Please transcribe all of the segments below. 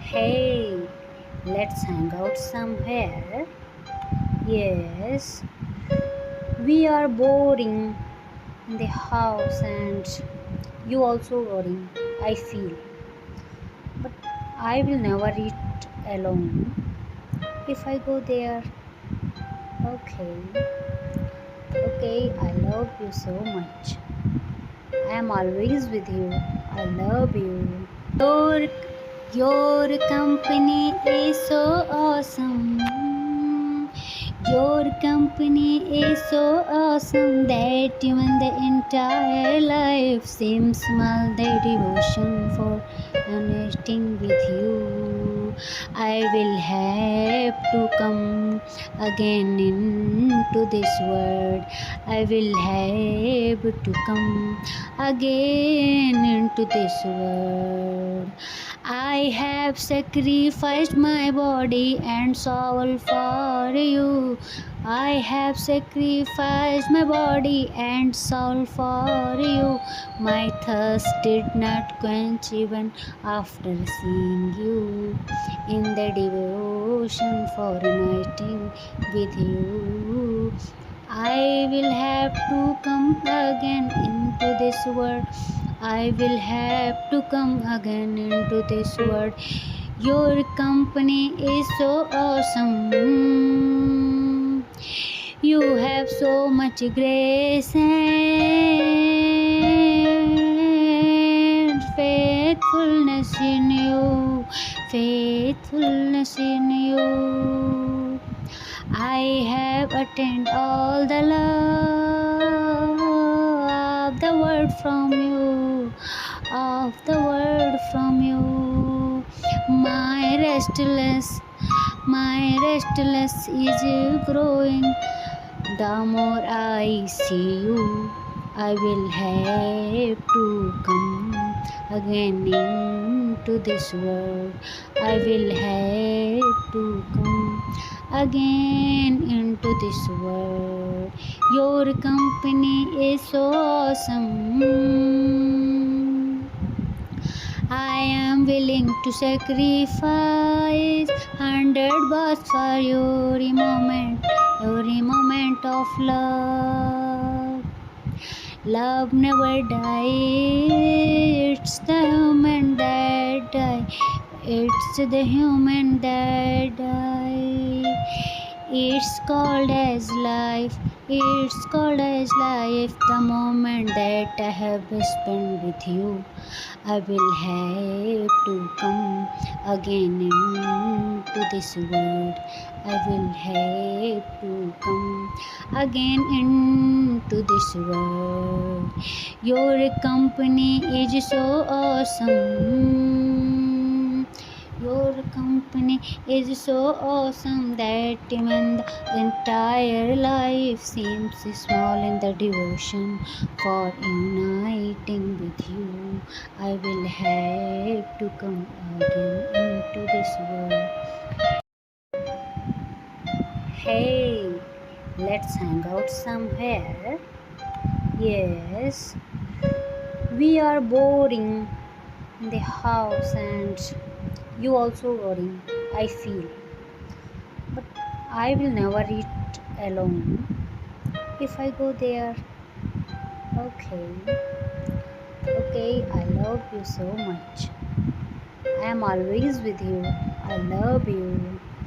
Hey, let's hang out somewhere. Yes, we are boring in the house and you also boring, I feel. But I will never eat alone if I go there. Okay, okay, I love you so much. I am always with you. I love you. Your, your company is so awesome. Your company is so awesome that even the entire life seems small. The devotion for connecting with you. I will have to come again into this world. I will have to come again into this world. I have sacrificed my body and soul for you. I have sacrificed my body and soul for you. My thirst did not quench even after seeing you. In the devotion for uniting with you, I will have to come again into this world. I will have to come again into this world. Your company is so awesome. You have so much grace and faithfulness in you. Faithfulness in you. I have attained all the love of the world from you, of the world from you. My restless is growing. The more I see you, I will have to come again into this world. I will have to come again into this world. Your company is so awesome. I am willing to sacrifice 100 bucks for every moment of love. Love never dies. It's the human that die. It's the human that die. It's called as life. It's called as life. The moment that I have spent with you, I will have to come again into this world. I will have to come again into this world. Your company is so awesome. Your company is so awesome that even the entire life seems small in the devotion for uniting with you. I will have to come again into this world. Hey, let's hang out somewhere. Yes, we are boring in the house and you also boring, I feel. But I will never eat alone if I go there. Okay, okay, I love you so much. I am always with you. I love you.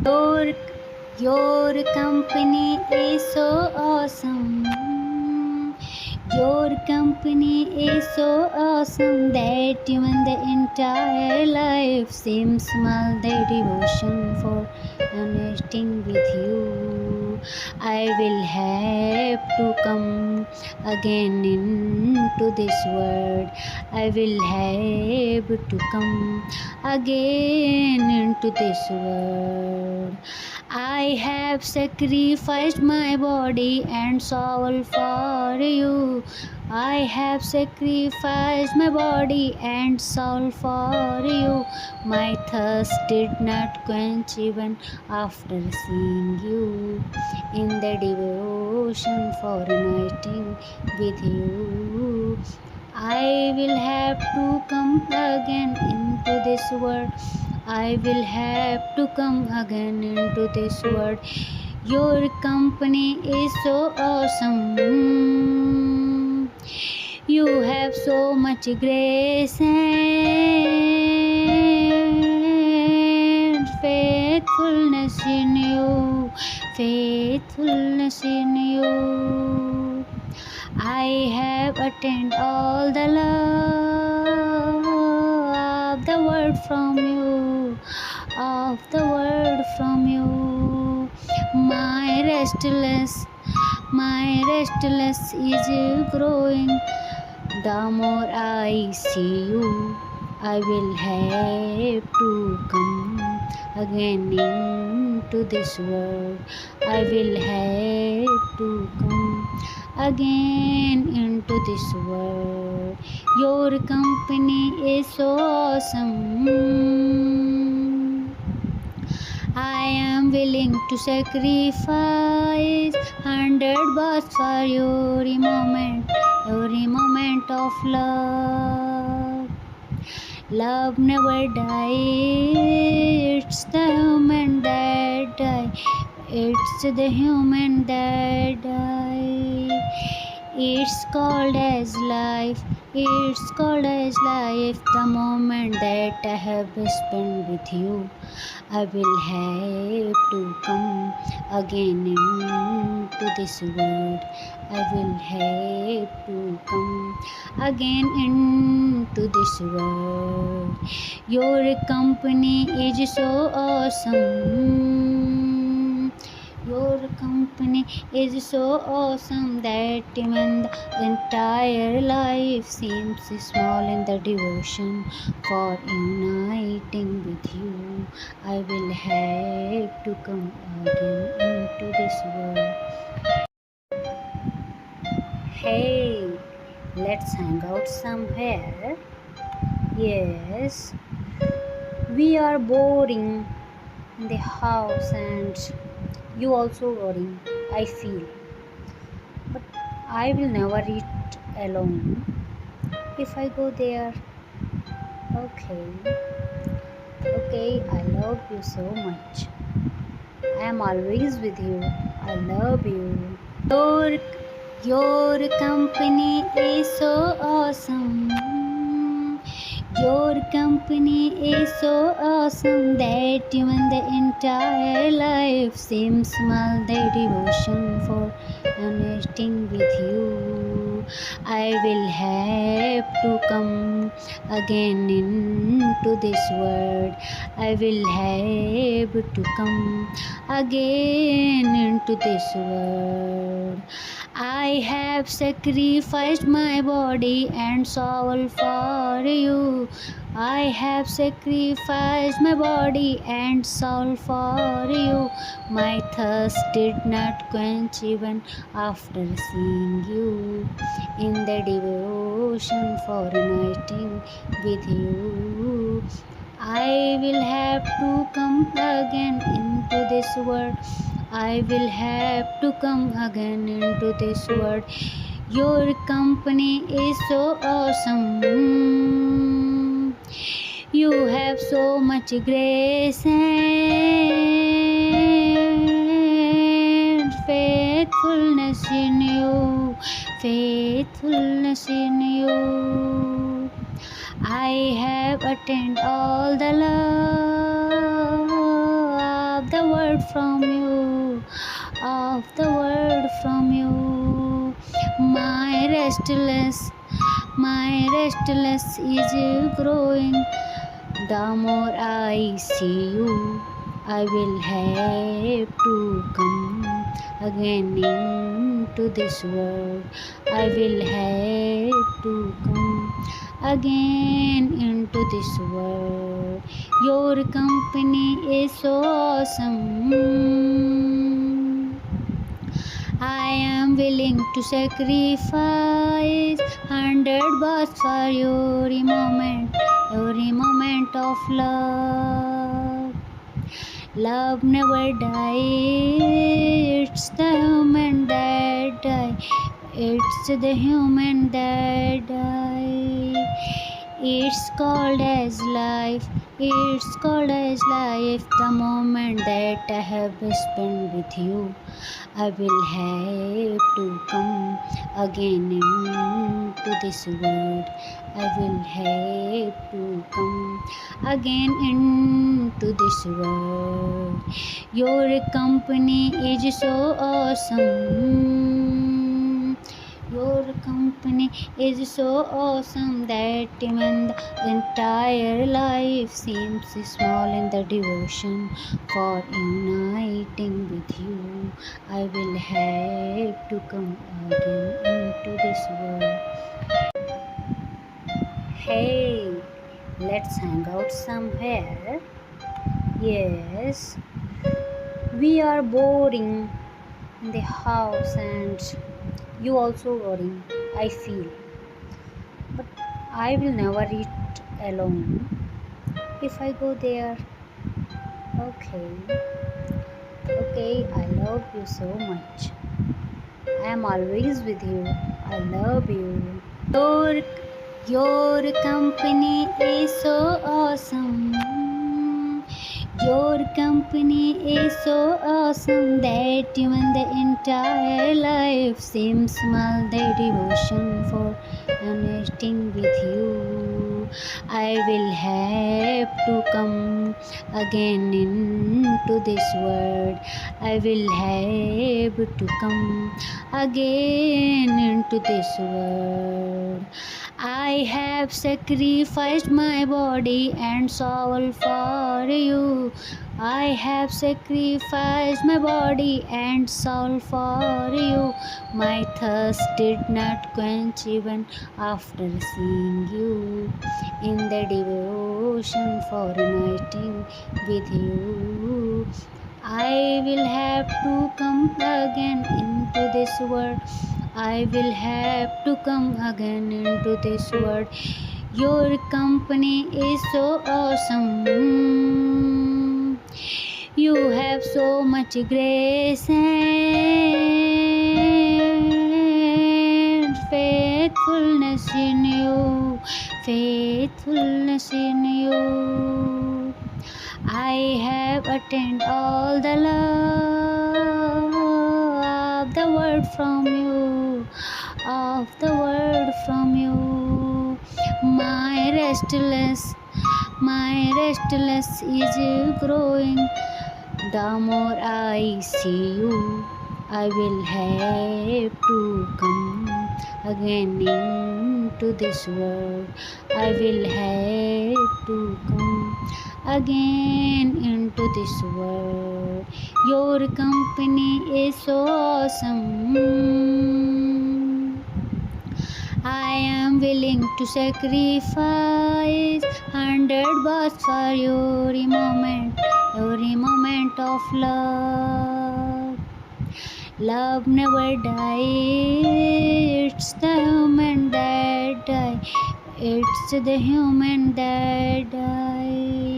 Your, your company is so awesome. Your company is so awesome that even the entire life seems small. The devotion for connecting with you. I will have to come again into this world. I will have to come again into this world. I have sacrificed my body and soul for you. I have sacrificed my body and soul for you. My thirst did not quench even after seeing you. In the devotion for uniting with you, I will have to come again into this world. I will have to come again into this world. Your company is so awesome. You have so much grace and faithfulness in you. Faithfulness in you. I have attained all the love of the world from you, of the world from you. My restless is growing. The more I see you, I will have to come again into this world. I will have to come again into this world. Your company is so awesome. I am willing to sacrifice 100 bucks for every moment of love. Love never dies. It's the human that die. It's the human that die. It's called as life. It's called as life. The moment that I have spent with you, I will have to come again into this world. I will have to come again into this world. Your company is so awesome. Your company is so awesome that even the entire life seems small in the devotion for uniting with you. I will have to come again into this world. Hey, let's hang out somewhere. Yes, we are boring in the house and you also boring, I feel. But I will never eat alone if I go there. Okay, I love you so much. I am always with you. I love you. Your company is so awesome. Your company is so awesome that even the entire life seems small. The devotion for uniting with you. I will have to come again into this world. I will have to come again into this world. I have sacrificed my body and soul for you. I have sacrificed my body and soul for you. My thirst did not quench even after seeing you. In the devotion for uniting with you, I will have to come again into this world. I will have to come again into this world. Your company is so awesome. You have so much grace and faithfulness in you. Faithfulness in you. I have attained all the love of the world from you, of the world from you. My restless is growing. The more I see you, I will have to come again into this world. I will have to come again into this world. Your company is so awesome. I am willing to sacrifice 100 bucks for every moment of love. Love never dies. It's the human that die. It's the human that die. It's called as life, it's called as life, the moment that I have spent with you. I will have to come again into this world. I will have to come again into this world. Your company is so awesome. Your company is so awesome that even the entire life seems small in the devotion for uniting with you. I will have to come again into this world. Hey, let's hang out somewhere. Yes, we are boring in the house and you also boring, I feel. But I will never eat alone if I go there. Okay, okay, I love you so much. I am always with you. I love you. Your, your company is so awesome. Your company is so awesome that even the entire life seems small. The devotion for connecting with you. I will have to come again into this world. I will have to come again into this world. I have sacrificed my body and soul for you. I have sacrificed my body and soul for you. My thirst did not quench even after seeing you. In the devotion for uniting with you, I will have to come again into this world. I will have to come again into this world. Your company is so awesome. You have so much grace and faithfulness in you. Faithfulness in you. I have attained all the love of the world from you, of the world from you. My restless is growing. The more I see you, I will have to come again into this world. I will have to come again into this world. Your company is so awesome. I am willing to sacrifice 100 bucks for every moment of love. Love never dies. It's the human that die. It's the human that die.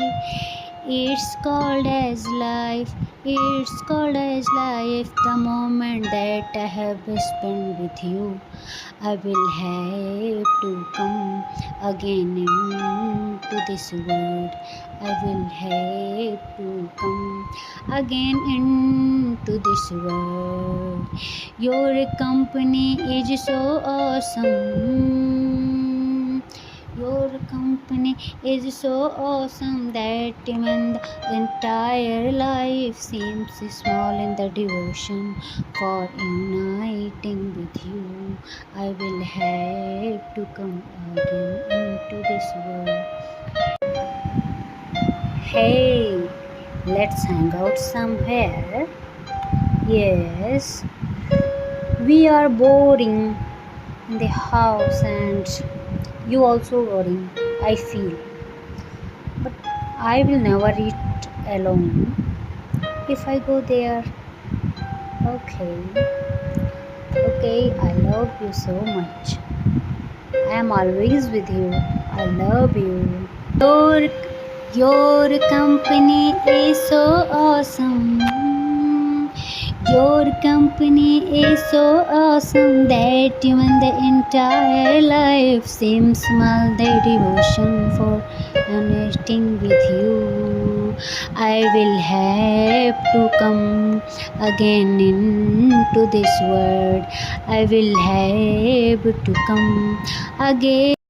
It's called as life. It's called as life. The moment that I have spent with you, I will have to come again into this world. I will have to come again into this world. Your company is so awesome. Your company is so awesome that even the entire life seems small in the devotion for uniting with you. I will have to come again into this world. Hey, let's hang out somewhere. Yes, we are boring in the house and you also boring, I feel. But I will never eat alone if I go there. Okay, okay, I love you so much. I am always with you. I love you. Your company is so awesome. Your company is so awesome that even the entire life seems small. The devotion for connecting with you. I will have to come again into this world. I will have to come again.